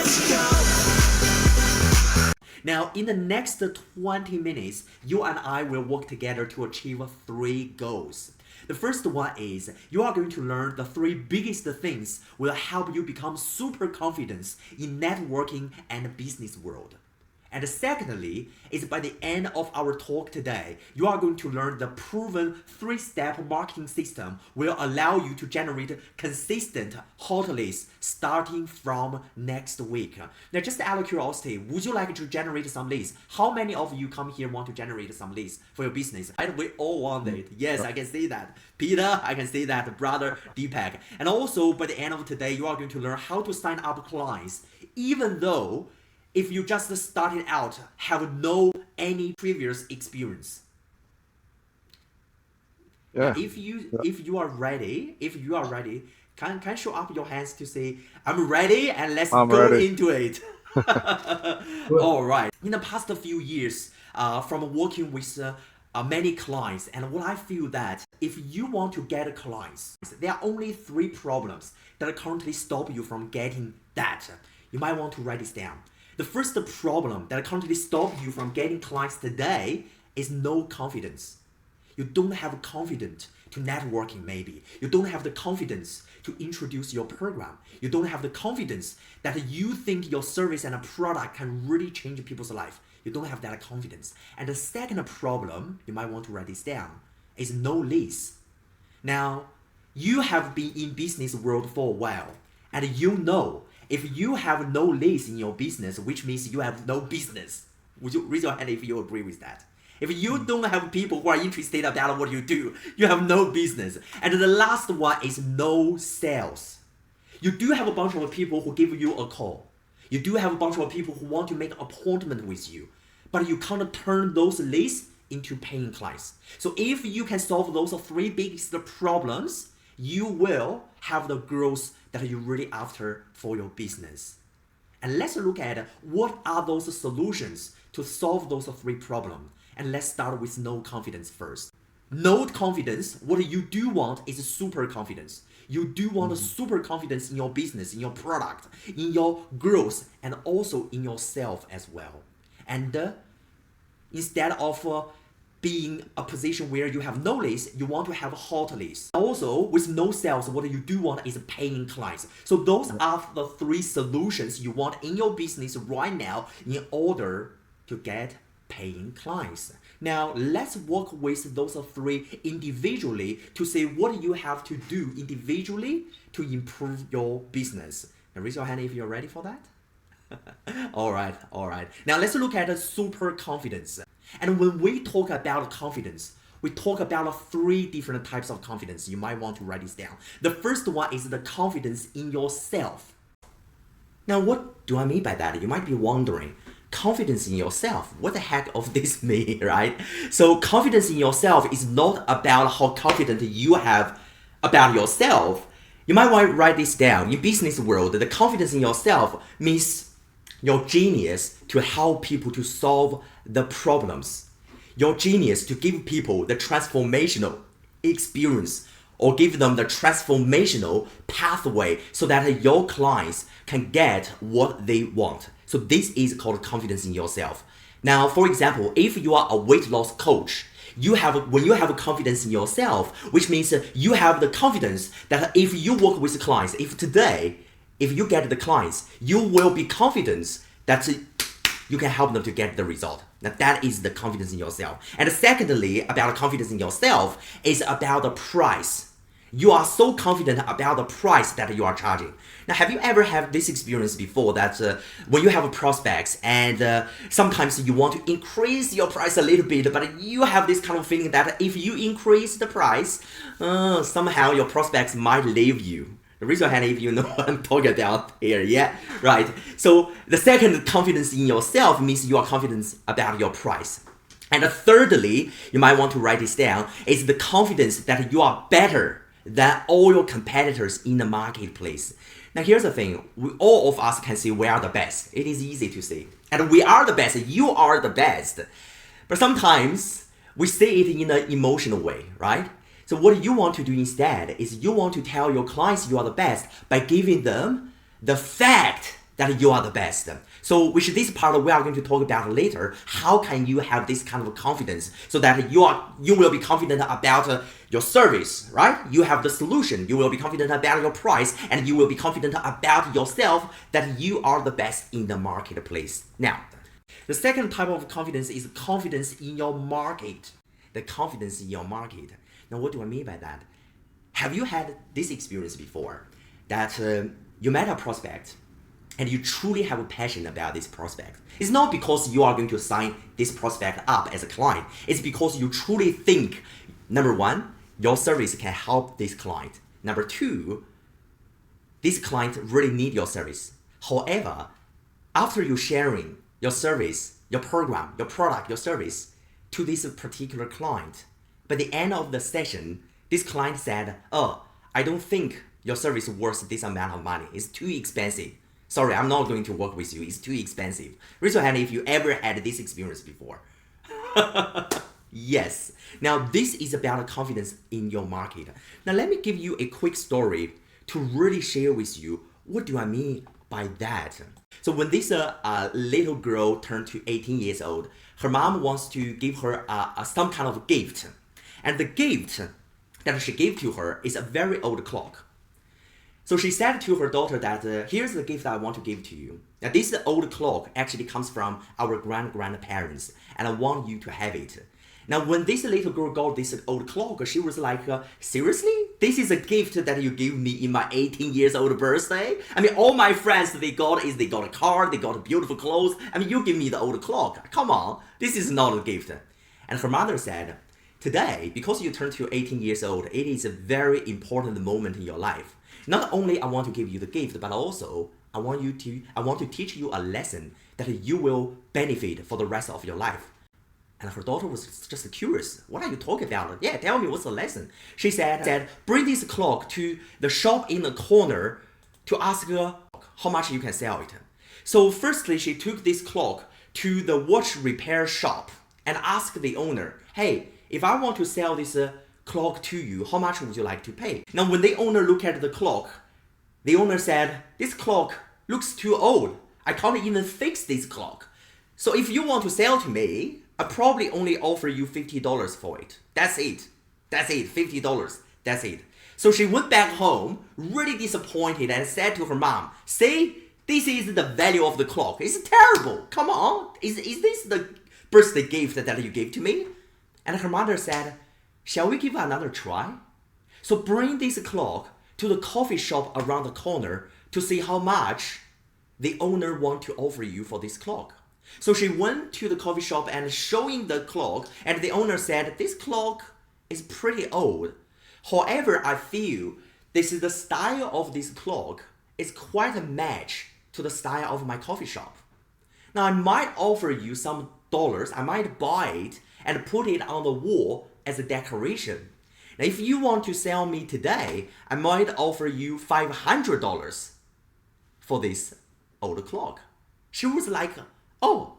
let's go. Now, in the next 20 minutes, you and I will work together to achieve 3 goals. The first one is you are going to learn the 3 biggest things will help you become super confident in networking and business world. And secondly, is by the end of our talk today, you are going to learn the proven 3-step marketing system will allow you to generate consistent hot leads starting from next week. Now, just out of curiosity, would you like to generate some leads? How many of you come here want to generate some leads for your business? Right? We all want it. Yes, I can see that. Peter, I can see that. Brother Deepak. And also, by the end of today, you are going to learn how to sign up clients, even though if you just started out, have no any previous experience. Yeah. If you are ready, can show up your hands to say, I'm ready and let's I'm go ready. into it. All right. In the past few years, from working with many clients, and what I feel that if you want to get clients, there are only 3 problems that currently stop you from getting that. You might want to write this down. The first problem that currently stops you from getting clients today is no confidence. You don't have confidence to networking maybe. You don't have the confidence to introduce your program. You don't have the confidence that you think your service and a product can really change people's life. You don't have that confidence. And the second problem, you might want to write this down, is no leads. Now, you have been in business world for a while, and you know if you have no leads in your business, which means you have no business. Would you raise your hand if you agree with that? If you don't have people who are interested about what you do, you have no business. And the last one is no sales. You do have a bunch of people who give you a call. You do have a bunch of people who want to make an appointment with you, but you can't turn those leads into paying clients. So if you can solve those 3 biggest problems, you will have the growth that you're really after for your business. And let's look at what are those solutions to solve those 3 problems. And let's start with no confidence first. No confidence, what you do want is super confidence. You do want a super confidence in your business, in your product, in your growth, and also in yourself as well. And instead of being a position where you have no leads, you want to have hot leads. Also, with no sales, what you do want is paying clients. So those are the 3 solutions you want in your business right now in order to get paying clients. Now, let's work with those 3 individually to say what you have to do individually to improve your business. Now, raise your hand if you're ready for that. All right. Now, let's look at super confidence. And when we talk about confidence, we talk about 3 different types of confidence. You might want to write this down. The first one is the confidence in yourself. Now, what do I mean by that? You might be wondering, confidence in yourself, what the heck of this mean, right? So confidence in yourself is not about how confident you have about yourself. You might want to write this down. In business world, the confidence in yourself means your genius to help people to solve the problems. Your genius to give people the transformational experience or give them the transformational pathway so that your clients can get what they want. So this is called confidence in yourself. Now, for example, if you are a weight loss coach, when you have confidence in yourself, which means you have the confidence that if you work with clients, if you get the clients, you will be confident that you can help them to get the result. Now that is the confidence in yourself. And secondly, about confidence in yourself is about the price. You are so confident about the price that you are charging. Now, have you ever had this experience before that when you have prospects and sometimes you want to increase your price a little bit, but you have this kind of feeling that if you increase the price, somehow your prospects might leave you. Raise your hand if you know what I'm talking about here. Yeah, right. So the second, confidence in yourself means you are confident about your price. And thirdly, you might want to write this down, is the confidence that you are better than all your competitors in the marketplace. Now here's the thing, all of us can say we are the best. It is easy to say. And we are the best, you are the best. But sometimes we say it in an emotional way, right? So what you want to do instead is you want to tell your clients you are the best by giving them the fact that you are the best. So which this part we are going to talk about later. How can you have this kind of confidence so that you will be confident about your service, right? You have the solution. You will be confident about your price, and you will be confident about yourself that you are the best in the marketplace. Now, the second type of confidence is confidence in your market. The confidence in your market. Now, what do I mean by that? Have you had this experience before? That you met a prospect and you truly have a passion about this prospect. It's not because you are going to sign this prospect up as a client. It's because you truly think, number one, your service can help this client. Number two, this client really need your service. However, after you sharing your service, your program, your product, your service to this particular client, by the end of the session, this client said, oh, I don't think your service is worth this amount of money. It's too expensive. Sorry, I'm not going to work with you. It's too expensive. Raise your hand if you ever had this experience before. Yes. Now, this is about confidence in your market. Now, let me give you a quick story to really share with you what do I mean by that. So when this little girl turned to 18 years old, her mom wants to give her some kind of gift. And the gift that she gave to her is a very old clock. So she said to her daughter that, here's the gift I want to give to you. Now this old clock actually comes from our grandparents, and I want you to have it. Now when this little girl got this old clock, she was like, seriously? This is a gift that you give me in my 18 years old birthday? I mean, all my friends, they got a car, they got beautiful clothes. I mean, you give me the old clock. Come on, this is not a gift. And her mother said, today, because you turned to 18 years old, it is a very important moment in your life. Not only I want to give you the gift, but also I want to teach you a lesson that you will benefit for the rest of your life. And her daughter was just curious. What are you talking about? Yeah, tell me what's the lesson. She said, bring this clock to the shop in the corner to ask her how much you can sell it. So firstly, she took this clock to the watch repair shop and asked the owner, hey, if I want to sell this clock to you, how much would you like to pay? Now, when the owner looked at the clock, the owner said, this clock looks too old. I can't even fix this clock. So if you want to sell to me, I probably only offer you $50 for it. That's it. That's it. $50. That's it. So she went back home, really disappointed, and said to her mom, see, this is the value of the clock. It's terrible. Come on. Is this the birthday gift that you gave to me? And her mother said, shall we give another try? So bring this clock to the coffee shop around the corner to see how much the owner want to offer you for this clock. So she went to the coffee shop and showing the clock, and the owner said, this clock is pretty old. However, I feel this is the style of this clock is quite a match to the style of my coffee shop. Now I might offer you some dollars, I might buy it and put it on the wall as a decoration. Now if you want to sell me today, I might offer you $500 for this old clock. She was like, oh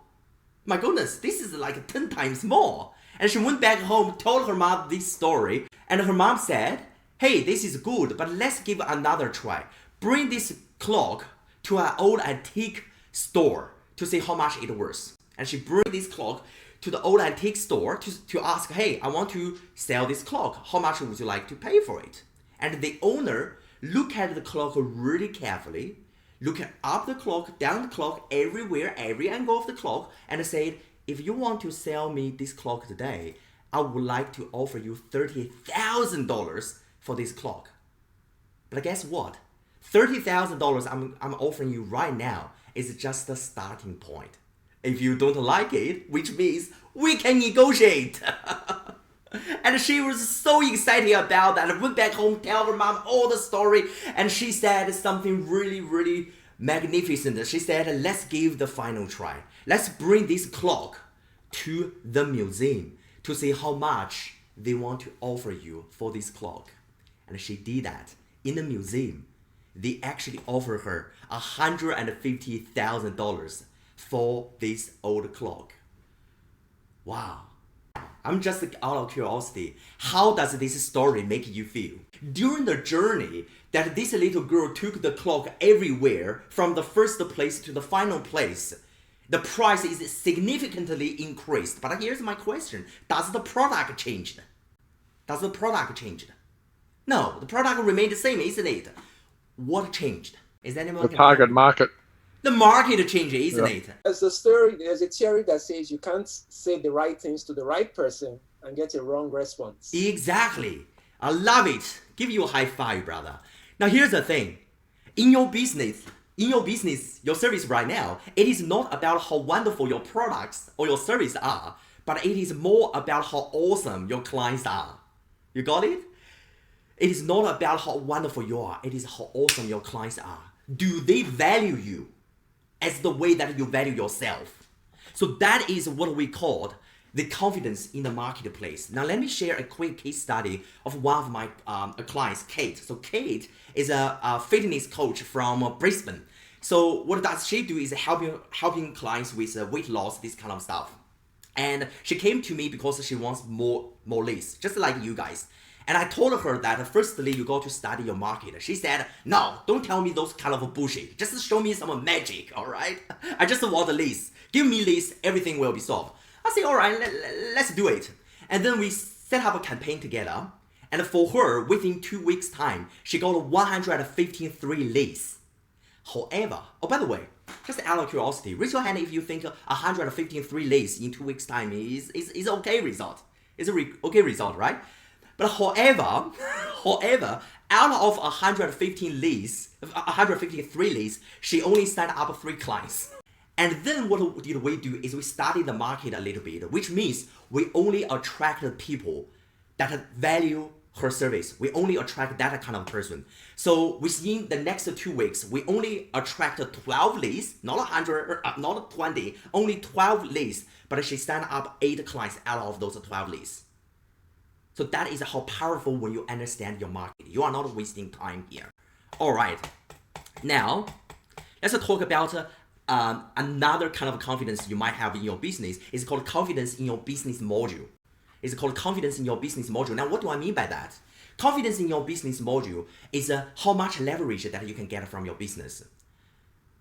my goodness, this is like 10 times more. And she went back home, told her mom this story, and her mom said, hey, this is good, but let's give another try. Bring this clock to an old antique store to see how much it worth. And she bring this clock to the old antique store to ask, hey, I want to sell this clock. How much would you like to pay for it? And the owner looked at the clock really carefully, looked up the clock, down the clock, everywhere, every angle of the clock, and said, if you want to sell me this clock today, I would like to offer you $30,000 for this clock. But guess what? $30,000 I'm offering you right now is just the starting point. If you don't like it, which means we can negotiate. And she was so excited about that. I went back home, tell her mom all the story, and she said something really, really magnificent. She said, let's give the final try. Let's bring this clock to the museum to see how much they want to offer you for this clock. And she did that. In the museum, they actually offered her $150,000 for this old clock. Wow. I'm just out of curiosity. How does this story make you feel? During the journey that this little girl took the clock everywhere from the first place to the final place, the price is significantly increased. But here's my question. Does the product change? Does the product change? No, the product remained the same, isn't it? What changed? Is anyone The target market. The market changed, isn't it? There's a theory that says you can't say the right things to the right person and get a wrong response. Exactly. I love it. Give you a high five, brother. Now here's the thing. In your business, your service right now, it is not about how wonderful your products or your service are, but it is more about how awesome your clients are. You got it? It is not about how wonderful you are. It is how awesome your clients are. Do they value you as the way that you value yourself? So that is what we call the confidence in the marketplace. Now let me share a quick case study of one of my clients, Kate. So Kate is a fitness coach from Brisbane. So what does she do is helping clients with weight loss, this kind of stuff. And she came to me because she wants more leads, just like you guys. And I told her that firstly, you got to study your market. She said, no, don't tell me those kind of bullshit. Just show me some magic, all right? I just want the leads. Give me leads, everything will be solved. I said, all right, let's do it. And then we set up a campaign together. And for her, within 2 weeks' time, she got 153 leads. However, oh, by the way, just out of curiosity, raise your hand if you think 153 leads in 2 weeks' time is okay result. It's a okay result, right? But however, out of 153 leads, she only signed up 3 clients. And then what did we do is we studied the market a little bit, which means we only attracted people that value her service. We only attract that kind of person. So within the next 2 weeks, we only attracted 12 leads, not 100, not 20, only 12 leads. But she signed up 8 clients out of those 12 leads. So that is how powerful when you understand your market. You are not wasting time here. All right. Now, let's talk about another kind of confidence you might have in your business. It's called confidence in your business module. It's called confidence in your business module. Now, what do I mean by that? Confidence in your business module is how much leverage that you can get from your business.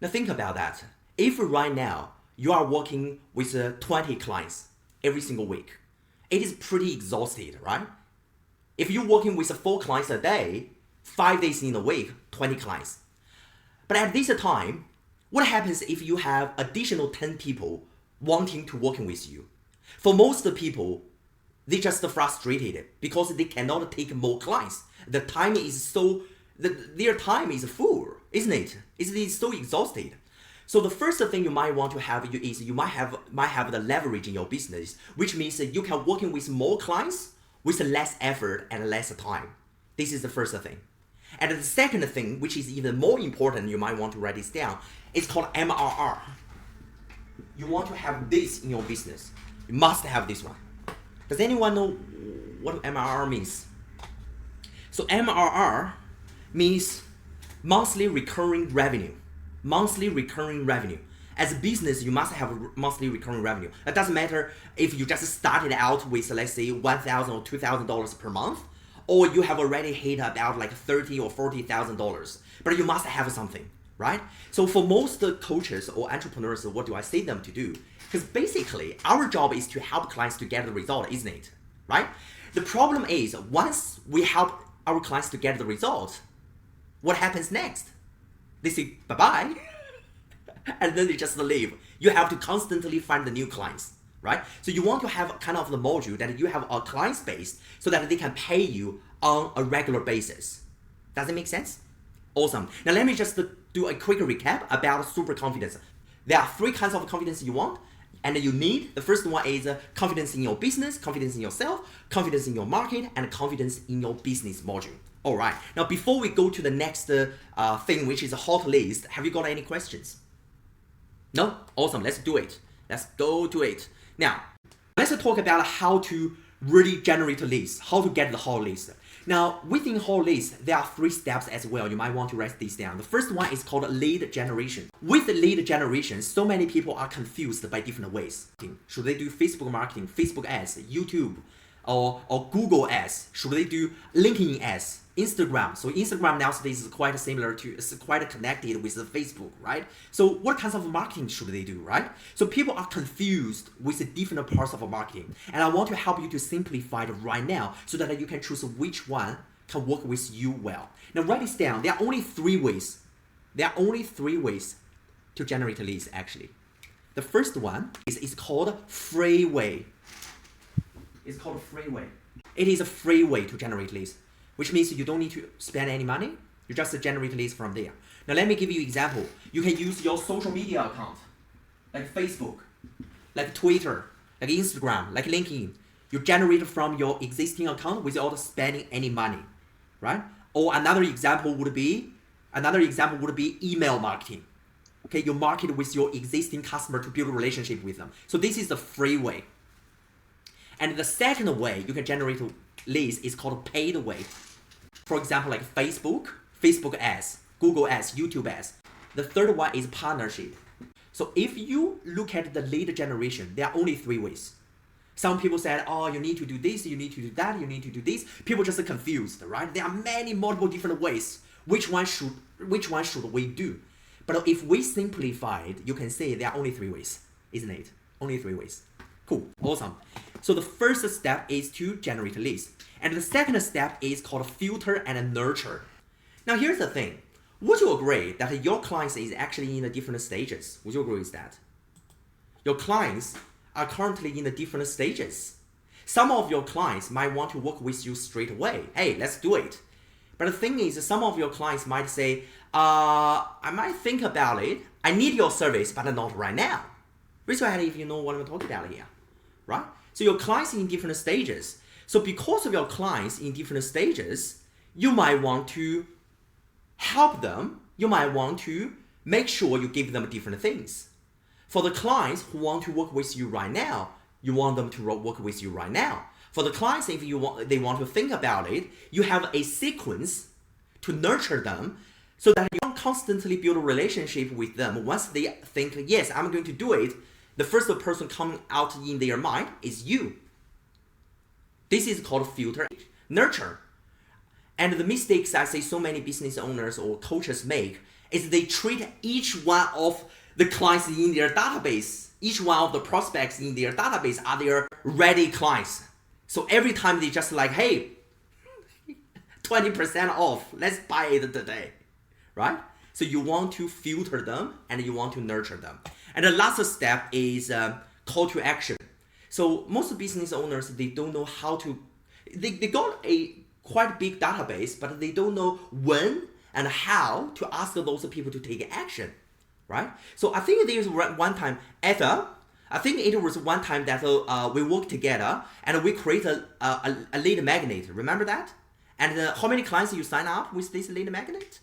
Now, think about that. If right now you are working with 20 clients every single week, it is pretty exhausted, right? If you're working with 4 clients a day, 5 days in a week, 20 clients. But at this time, what happens if you have additional 10 people wanting to work with you? For most people, they just frustrated because they cannot take more clients. The time is their time is full, isn't it? It's so exhausted. So the first thing you might want to have is you might have the leverage in your business, which means you can work with more clients with less effort and less time. This is the first thing. And the second thing, which is even more important, you might want to write this down, is called MRR. You want to have this in your business. You must have this one. Does anyone know what MRR means? So MRR means monthly recurring revenue. Monthly recurring revenue. As a business, you must have monthly recurring revenue. It doesn't matter if you just started out with, let's say, $1,000 or $2,000 per month, or you have already hit about like $30,000 or $40,000. But you must have something, right? So for most coaches or entrepreneurs, what do I say them to do? Because basically, our job is to help clients to get the result, isn't it? Right? The problem is, once we help our clients to get the result, what happens next? They say bye-bye, and then they just leave. You have to constantly find the new clients, right? So you want to have kind of the module that you have a client base so that they can pay you on a regular basis. Does it make sense? Awesome. Now let me just do a quick recap about super confidence. There are 3 kinds of confidence you want and you need. The first one is confidence in your business, confidence in yourself, confidence in your market, and confidence in your business module. All right. Now, before we go to the next thing, which is a hot list, have you got any questions? No? Awesome. Let's do it. Let's go to it. Now, let's talk about how to really generate leads, how to get the hot list. Now, within whole list, there are 3 steps as well. You might want to write these down. The first one is called lead generation. With lead generation, so many people are confused by different ways. Should they do Facebook marketing, Facebook ads, YouTube, or Google ads? Should they do LinkedIn ads, Instagram? So Instagram nowadays is quite similar to, it's quite connected with the Facebook, right? So what kinds of marketing should they do, right? So people are confused with the different parts of marketing. And I want to help you to simplify it right now so that you can choose which one can work with you well. Now write this down. There are only 3 ways. There are only 3 ways to generate leads actually. The first one is called free way. It's called free way. It is a free way to generate leads, which means you don't need to spend any money. You just generate leads from there. Now let me give you an example. You can use your social media account, like Facebook, like Twitter, like Instagram, like LinkedIn. You generate from your existing account without spending any money, right? Or another example would be email marketing. Okay, you market with your existing customer to build a relationship with them. So this is the free way. And the second way you can generate leads is called paid way. For example, like Facebook ads, Google ads, YouTube ads. The third one is partnership. So if you look at the lead generation, there are only 3 ways. Some people said, oh, you need to do this, you need to do that, you need to do this. People just confused, right? There are multiple different ways. Which one should we do? But if we simplify it, you can say there are only 3 ways, isn't it? Only 3 ways. Cool, awesome. So the first step is to generate leads. And the second step is called filter and nurture. Now here's the thing. Would you agree that your clients is actually in the different stages? Would you agree with that? Your clients are currently in the different stages. Some of your clients might want to work with you straight away. Hey, let's do it. But the thing is, some of your clients might say, I might think about it. I need your service, but not right now. Raise your hand if you know what I'm talking about here, right? So your clients in different stages. So because of your clients in different stages, you might want to help them. You might want to make sure you give them different things. For the clients who want to work with you right now, you want them to work with you right now. For the clients, if they want to think about it, you have a sequence to nurture them so that you don't constantly build a relationship with them. Once they think, yes, I'm going to do it, the first person coming out in their mind is you. This is called filter, nurture. And the mistakes I see so many business owners or coaches make is they treat each one of the clients in their database, each one of the prospects in their database are their ready clients. So every time they just like, hey, 20% off, let's buy it today, right? So you want to filter them and you want to nurture them. And the last step is call to action. So most business owners, they don't know how to, they got a quite big database, but they don't know when and how to ask those people to take action, right? So I think there's one time, I think it was one time that we worked together and we created a lead magnet. Remember that? And how many clients you sign up with this lead magnet?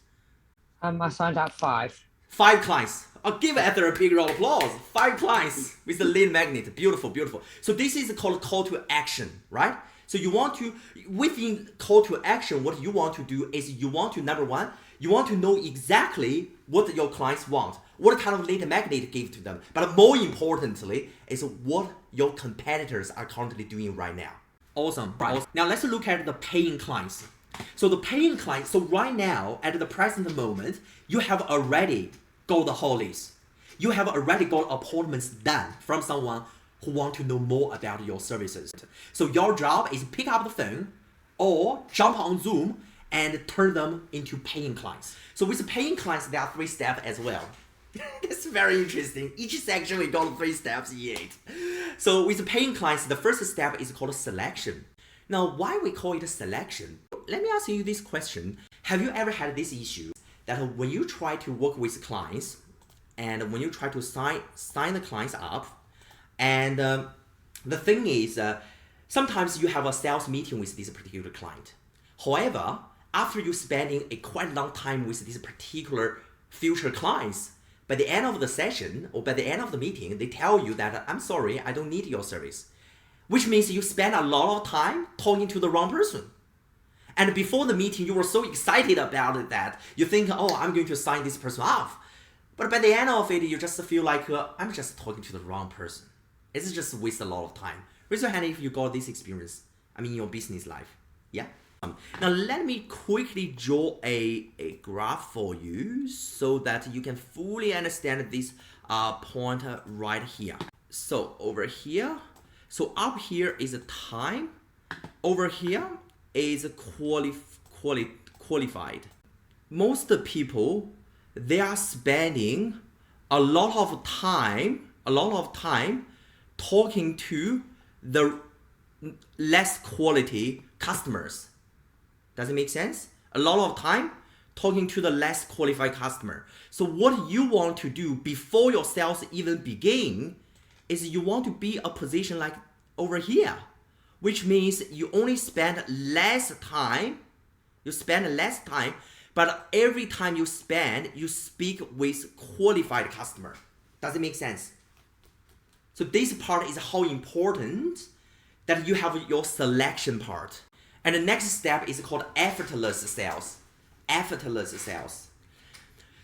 I signed up 5. 5 clients. I'll give Ether a big round of applause. 5 clients with the lead magnet. Beautiful, beautiful. So this is called call to action, right? So you want to, within call to action, what you want to do is you want to, number one, you want to know exactly what your clients want, what kind of lead magnet give to them. But more importantly, is what your competitors are currently doing right now. Awesome. Right. Now let's look at the paying clients. So the paying clients, so right now, at the present moment, you have already got the whole list. You have already got appointments done from someone who want to know more about your services. So your job is pick up the phone or jump on Zoom and turn them into paying clients. So with the paying clients, there are 3 steps as well. That's very interesting. Each section we got 3 steps yet. So with the paying clients, the first step is called selection. Now, why we call it selection? Let me ask you this question. Have you ever had this issue that when you try to work with clients and when you try to sign the clients up, and the thing is, sometimes you have a sales meeting with this particular client. However, after you spending a quite long time with these particular future clients, by the end of the session or by the end of the meeting, they tell you that, I'm sorry, I don't need your service. Which means you spend a lot of time talking to the wrong person. And before the meeting, you were so excited about it that you think, oh, I'm going to sign this person off. But by the end of it, you just feel like, I'm just talking to the wrong person. It's just waste a lot of time. Raise your hand if you got this experience. I mean, your business life. Yeah? Now, let me quickly draw a graph for you so that you can fully understand this point right here. So, over here, so up here is a time. Over here is qualified. Most people, they are spending a lot of time talking to the less quality customers. Does it make sense? A lot of time talking to the less qualified customer. So what you want to do before your sales even begin is you want to be a position like over here, which means you only spend less time. But every time you spend, you speak with qualified customer. Does it make sense? So this part is how important that you have your selection part. And the next step is called effortless sales. Effortless sales.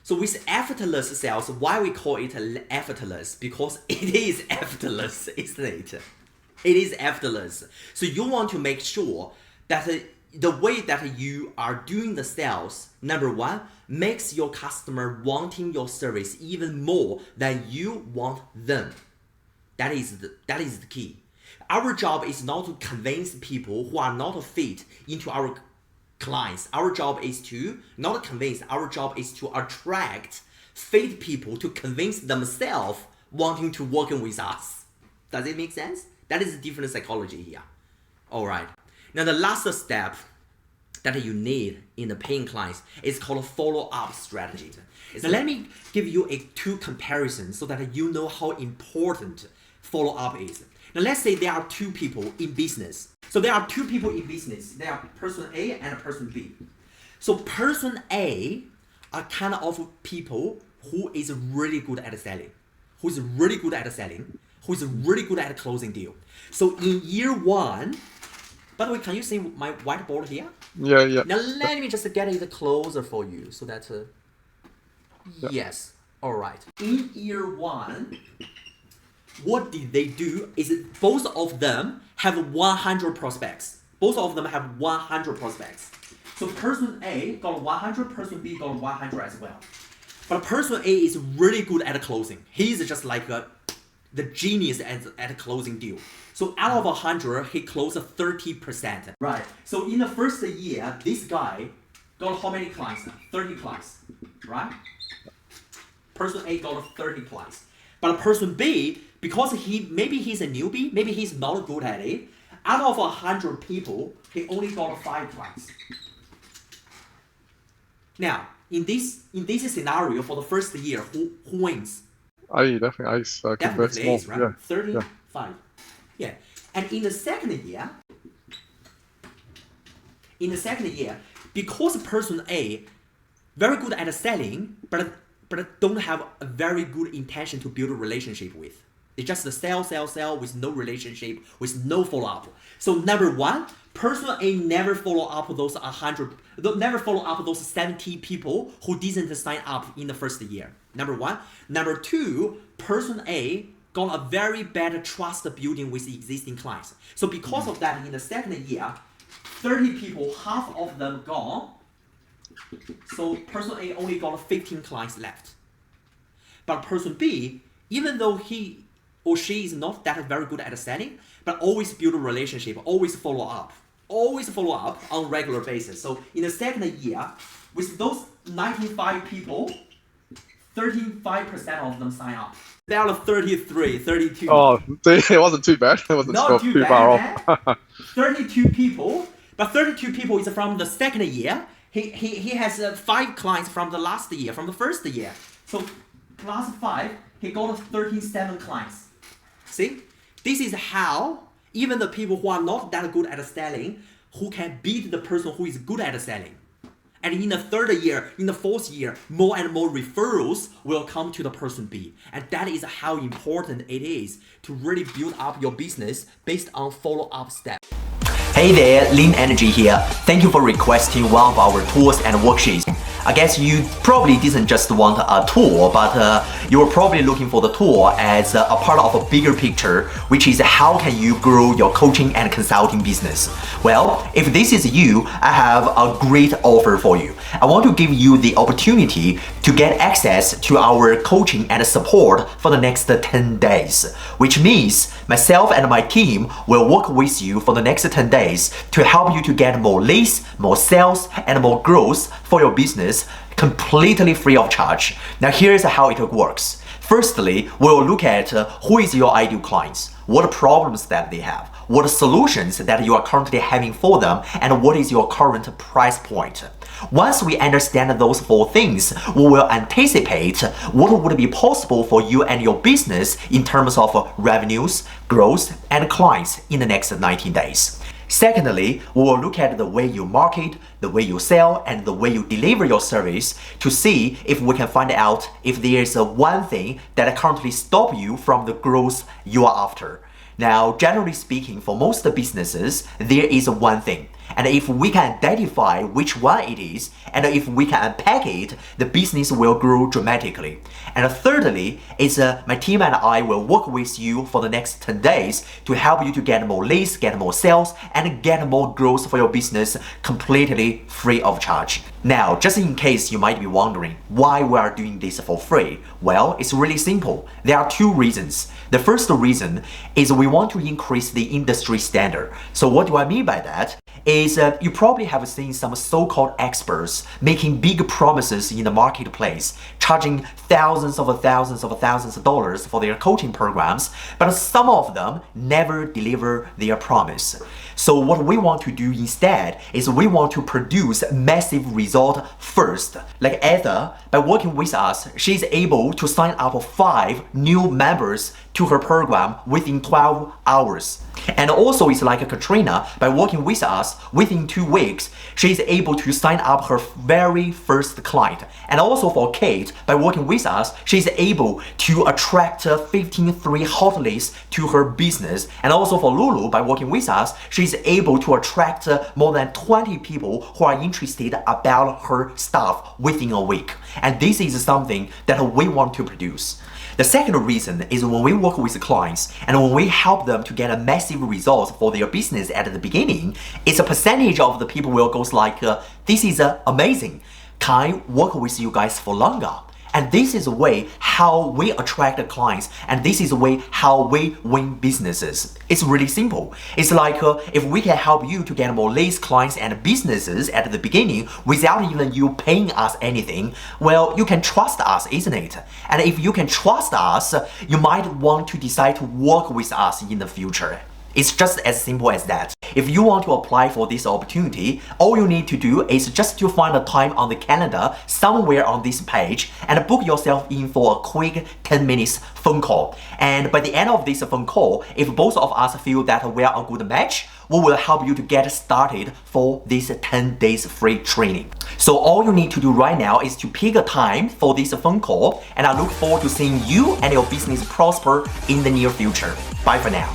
So with effortless sales, why we call it effortless? Because it is effortless, isn't it? It is effortless. So you want to make sure that the way that you are doing the sales, number one, makes your customer wanting your service even more than you want them. That is the key. Our job is not to convince people who are not fit into our clients. Our job is to not convince, our job is to attract fit people to convince themselves wanting to work with us. Does it make sense? That is a different psychology here. All right. Now the last step that you need in the paying clients is called follow-up strategy. So let me give you two comparisons so that you know how important follow-up is. Now let's say there are two people in business. So there are two people in business. There are person A and person B. So person A are kind of people who is really good at selling, who is really good at closing deal. So in year one, by the way, can you see my whiteboard here? Yeah. Now let me just get it closer for you so that, yes, all right. In year one, what did they do is both of them have 100 prospects. Both of them have 100 prospects. So person A got 100, person B got 100 as well. But person A is really good at closing. He's just like the genius at closing deal. So out of 100, he closed 30%. Right. So in the first year, this guy got how many clients? 30 clients, right? Person A got 30 clients. But person B, because maybe he's a newbie, maybe he's not good at it, out of 100 people, he only got 5 clients. Now, in this scenario, for the first year, who wins? Definitely Ace converts Definitely more. Ace, right? Yeah. 35. Yeah. And in the second year, because person A very good at selling, but don't have a very good intention to build a relationship with. It's just sell with no relationship, with no follow-up. So number one, person A never follow up those 70 people who didn't sign up in the first year. Number one. Number two, person A got a very bad trust building with existing clients. So because of that, in the second year, 30 people, half of them gone. So person A only got 15 clients left. But person B, even though he or she is not that very good at selling, but always build a relationship, always follow up on a regular basis. So in the second year, with those 95 people, 35% of them sign up. There are 33, 32. Oh, it wasn't too bad. It wasn't Not too far bad, off. 32 people, but 32 people is from the second year. He has 5 clients from the last year, from the first year. So plus 5, he got 37 clients. See, this is how even the people who are not that good at selling, who can beat the person who is good at selling. And in the third year, in the fourth year, more and more referrals will come to the person B. And that is how important it is to really build up your business based on follow-up steps. Hey there, Lean Energy here. Thank you for requesting one of our tools and worksheets. I guess you probably didn't just want a tool, but you were probably looking for the tool as a part of a bigger picture, which is how can you grow your coaching and consulting business. Well, if this is you, I have a great offer for you. I want to give you the opportunity to get access to our coaching and support for the next 10 days, which means myself and my team will work with you for the next 10 days to help you to get more leads, more sales, and more growth for your business completely free of charge. Now here's how it works. Firstly, we'll look at who is your ideal clients, what problems that they have, what solutions that you are currently having for them, and what is your current price point. Once we understand those 4 things, we will anticipate what would be possible for you and your business in terms of revenues, growth, and clients in the next 19 days. Secondly, we will look at the way you market, the way you sell, and the way you deliver your service to see if we can find out if there is one thing that currently stops you from the growth you are after. Now, generally speaking, for most businesses, there is one thing. And if we can identify which one it is, and if we can unpack it, the business will grow dramatically. And thirdly, is my team and I will work with you for the next 10 days to help you to get more leads, get more sales, and get more growth for your business completely free of charge. Now, just in case you might be wondering why we are doing this for free, well, it's really simple. There are 2 reasons. The first reason is we want to increase the industry standard. So what do I mean by that? Is you probably have seen some so-called experts making big promises in the marketplace, charging thousands of dollars for their coaching programs, but some of them never deliver their promise. So what we want to do instead is we want to produce massive result first. Like Ether, by working with us, she's able to sign up 5 new members to her program within 12 hours. And also it's like Katrina, by working with us, within 2 weeks, she's able to sign up her very first client. And also for Kate, by working with us, she's able to attract 15 hot leads to her business. And also for Lulu, by working with us, she's able to attract more than 20 people who are interested about her stuff within a week. And this is something that we want to produce. The second reason is when we work with clients and when we help them to get a massive results for their business at the beginning, it's a percentage of the people will go like, this is amazing. Can I work with you guys for longer? And this is the way how we attract clients, and this is the way how we win businesses. It's really simple. It's like if we can help you to get more leads, clients, and businesses at the beginning without even you paying us anything, well, you can trust us, isn't it? And if you can trust us, you might want to decide to work with us in the future. It's just as simple as that. If you want to apply for this opportunity, all you need to do is just to find a time on the calendar somewhere on this page and book yourself in for a quick 10 minutes phone call. And by the end of this phone call, if both of us feel that we are a good match, we will help you to get started for this 10 days free training. So all you need to do right now is to pick a time for this phone call, and I look forward to seeing you and your business prosper in the near future. Bye for now.